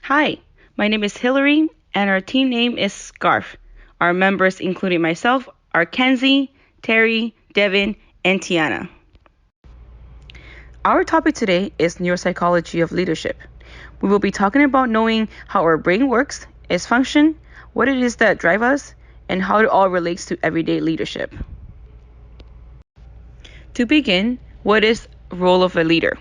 Hi, my name is Hillary, and our team name is SCARF. Our members, including myself, are Kenzie, Terry, Devin, and Tiana. Our topic today is neuropsychology of leadership. We will be talking about knowing how our brain works, its function, what it is that drives us, and how it all relates to everyday leadership. To begin, what is the role of a leader?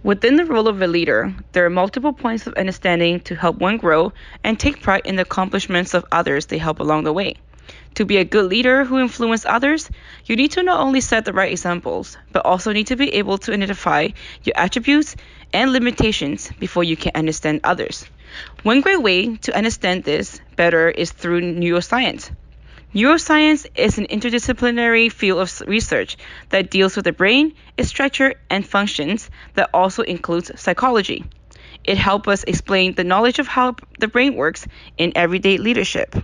Within the role of a leader, there are multiple points of understanding to help one grow and take pride in the accomplishments of others they help along the way. To be a good leader who influences others, you need to not only set the right examples, but also need to be able to identify your attributes and limitations before you can understand others. One great way to understand this better is through neuroscience. Neuroscience is an interdisciplinary field of research that deals with the brain, its structure, and functions that also includes psychology. It helps us explain the knowledge of how the brain works in everyday leadership.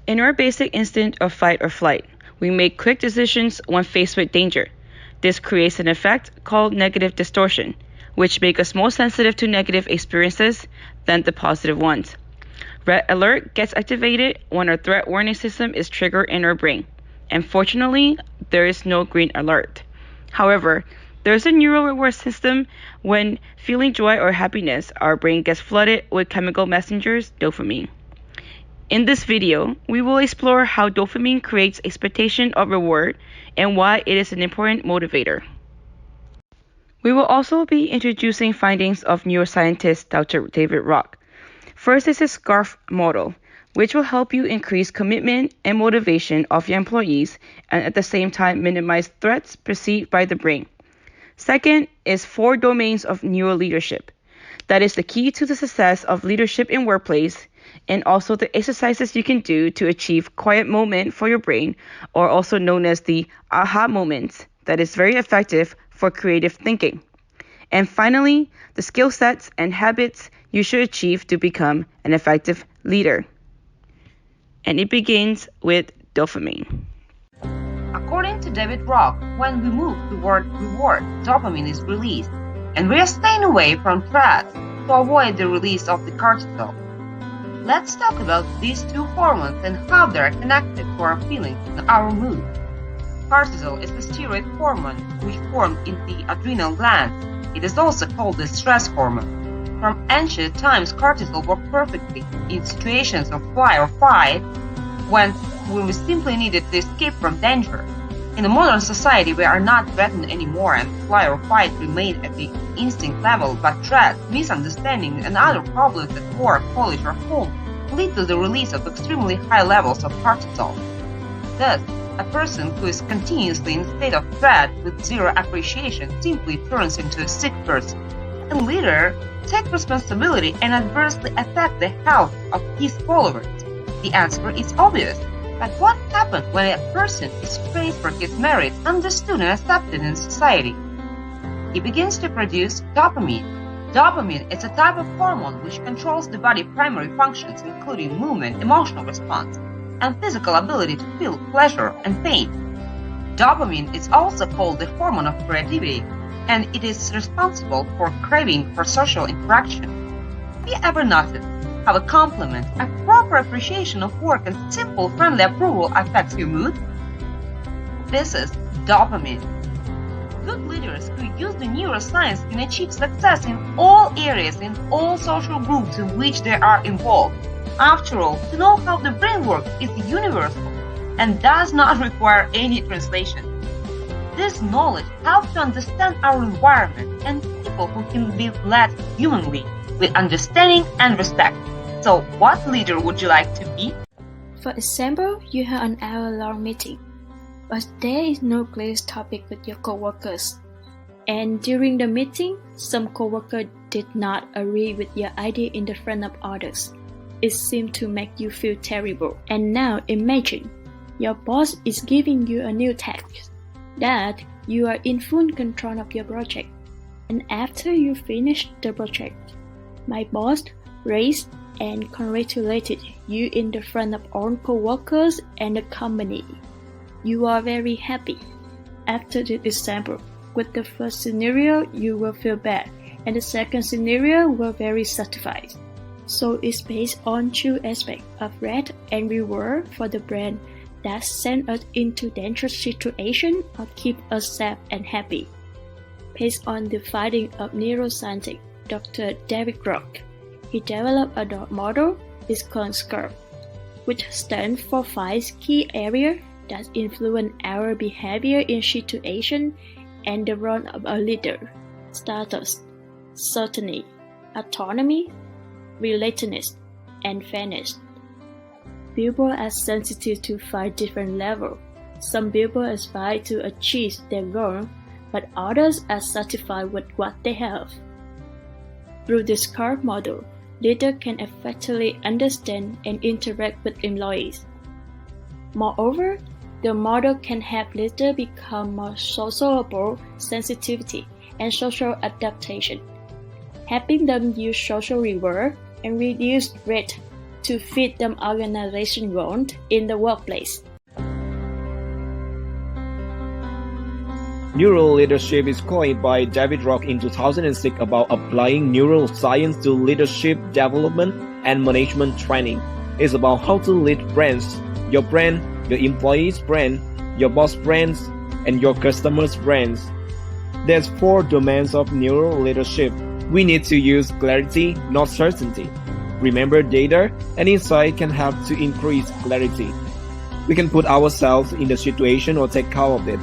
In our basic instinct of fight or flight, we make quick decisions when faced with danger. This creates an effect called negative distortion, which makes us more sensitive to negative experiences than the positive ones. Red alert gets activated when our threat warning system is triggered in our brain. And fortunately, there is no green alert. However, there is a neural reward system when feeling joy or happiness, our brain gets flooded with chemical messengers, dopamine. In this video, we will explore how dopamine creates expectation of reward and why it is an important motivator. We will also be introducing findings of neuroscientist Dr. David Rock. First is a SCARF model, which will help you increase commitment and motivation of your employees and at the same time minimize threats perceived by the brain. Second is 4 domains of neural leadership. That is the key to the success of leadership in workplace and also the exercises you can do to achieve quiet moment for your brain, or also known as the aha moments, that is very effective for creative thinking. And finally, the skill sets and habits you should achieve to become an effective leader. And it begins with dopamine. According to David Rock, when we move toward reward, dopamine is released, and we are staying away from threats to avoid the release of the cortisol. Let's talk about these 2 hormones and how they are connected to our feelings and our mood. Cortisol is the steroid hormone which formed in the adrenal glands. It is also called the stress hormone. From ancient times, cortisol worked perfectly in situations of fly or fight when we simply needed to escape from danger. In a modern society, we are not threatened anymore and fly or fight remain at the instinct level, but threats, misunderstanding, and other problems at work, college, or home lead to the release of extremely high levels of cortisol. Thus, a person who is continuously in a state of threat with zero appreciation simply turns into a sick person. A leader takes responsibility and adversely affects the health of his followers. The answer is obvious. But what happens when a person is praised for his merits, understood and accepted in society? He begins to produce dopamine. Dopamine is a type of hormone which controls the body's primary functions, including movement, emotional response, and physical ability to feel pleasure and pain. Dopamine is also called the hormone of creativity, and it is responsible for craving for social interaction. Have you ever noticed how a compliment, a proper appreciation of work, and simple friendly approval affects your mood? This is dopamine. Good leaders who use the neuroscience can achieve success in all areas, in all social groups in which they are involved. After all, to know how the brain works is universal and does not require any translation. This knowledge helps to understand our environment and people who can be led humanly with understanding and respect. So, what leader would you like to be? For example, you have an hour-long meeting, but there is no clear topic with your coworkers. And during the meeting, some coworker did not agree with your idea in the front of others. It seemed to make you feel terrible. And now imagine, your boss is giving you a new task, that you are in full control of your project. And after you finish the project, my boss raised and congratulated you in the front of all co-workers and the company. You are very happy. After the example, with the first scenario, you will feel bad and the second scenario were very satisfied. So it's based on two aspects of reward and reward for the brain that send us into dangerous situations or keep us safe and happy. Based on the finding of neuroscientist Dr. David Rock, he developed a dot model, it's called SCARP, which stands for 5 key areas that influence our behavior in situations and the role of a leader: status, certainty, autonomy, relatedness, and fairness. People are sensitive to 5 different levels. Some people aspire to achieve their goal, but others are satisfied with what they have. Through this SCARP model, leaders can effectively understand and interact with employees. Moreover, the model can help leaders become more sociable sensitivity and social adaptation, helping them use social reward and reduce risk to fit them organization goals in the workplace. Neural leadership is coined by David Rock in 2006 about applying neuroscience to leadership development and management training. It's about how to lead brands, your brand, your employees' brand, your boss brands, and your customers' brands. There's 4 domains of neural leadership. We need to use clarity, not certainty. Remember, data and insight can help to increase clarity. We can put ourselves in the situation or take care of it.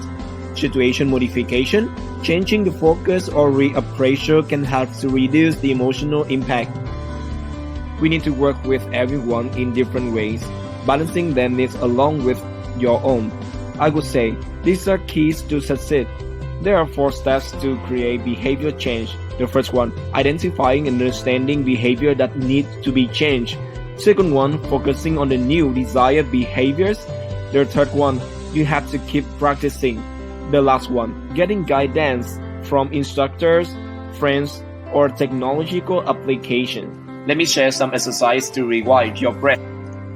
Situation modification, changing the focus or reappraisal can help to reduce the emotional impact. We need to work with everyone in different ways, balancing their needs along with your own. I would say these are keys to succeed. There are 4 steps to create behavior change. The first one, identifying and understanding behavior that needs to be changed. Second one, focusing on the new desired behaviors. The third one, you have to keep practicing. The last one, getting guidance from instructors, friends, or technological applications. Let me share some exercises to rewire your brain.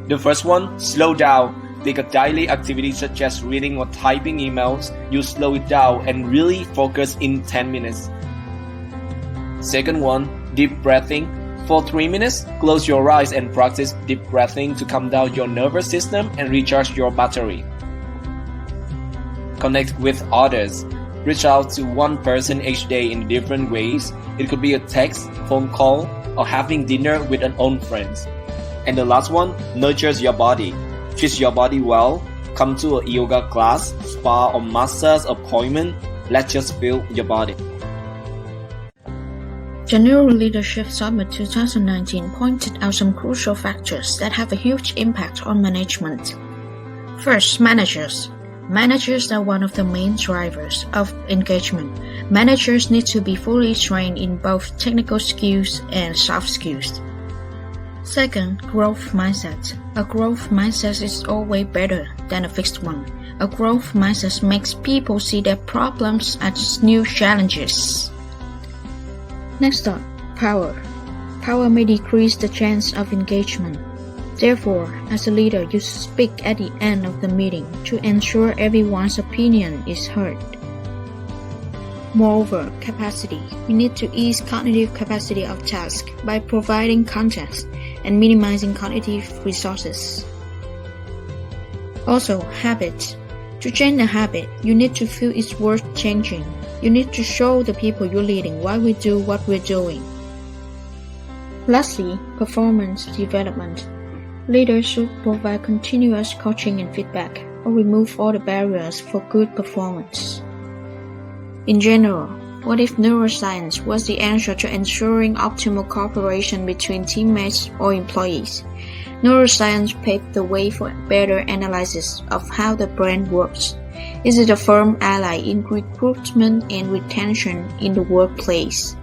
The first one, slow down. Take a daily activity such as reading or typing emails. You slow it down and really focus in 10 minutes. Second one, deep breathing. For 3 minutes, close your eyes and practice deep breathing to calm down your nervous system and recharge your battery. Connect with others. Reach out to one person each day in different ways. It could be a text, phone call, or having dinner with an old friend. And the last one, nurtures your body. Treat your body well. Come to a yoga class, spa, or massage appointment. Let's just feel your body. The Neural Leadership Summit 2019 pointed out some crucial factors that have a huge impact on management. First, managers. Managers are one of the main drivers of engagement. Managers need to be fully trained in both technical skills and soft skills. Second, growth mindset. A growth mindset is always better than a fixed one. A growth mindset makes people see their problems as new challenges. Next up, power. Power may decrease the chance of engagement. Therefore, as a leader, you speak at the end of the meeting to ensure everyone's opinion is heard. Moreover, capacity. We need to ease cognitive capacity of tasks by providing context and minimizing cognitive resources. Also, habit. To change a habit, you need to feel it's worth changing. You need to show the people you're leading why we do what we're doing. Lastly, performance development. Leaders should provide continuous coaching and feedback, or remove all the barriers for good performance. In general, what if neuroscience was the answer to ensuring optimal cooperation between teammates or employees? Neuroscience paved the way for better analysis of how the brain works. Is it a firm ally in recruitment and retention in the workplace?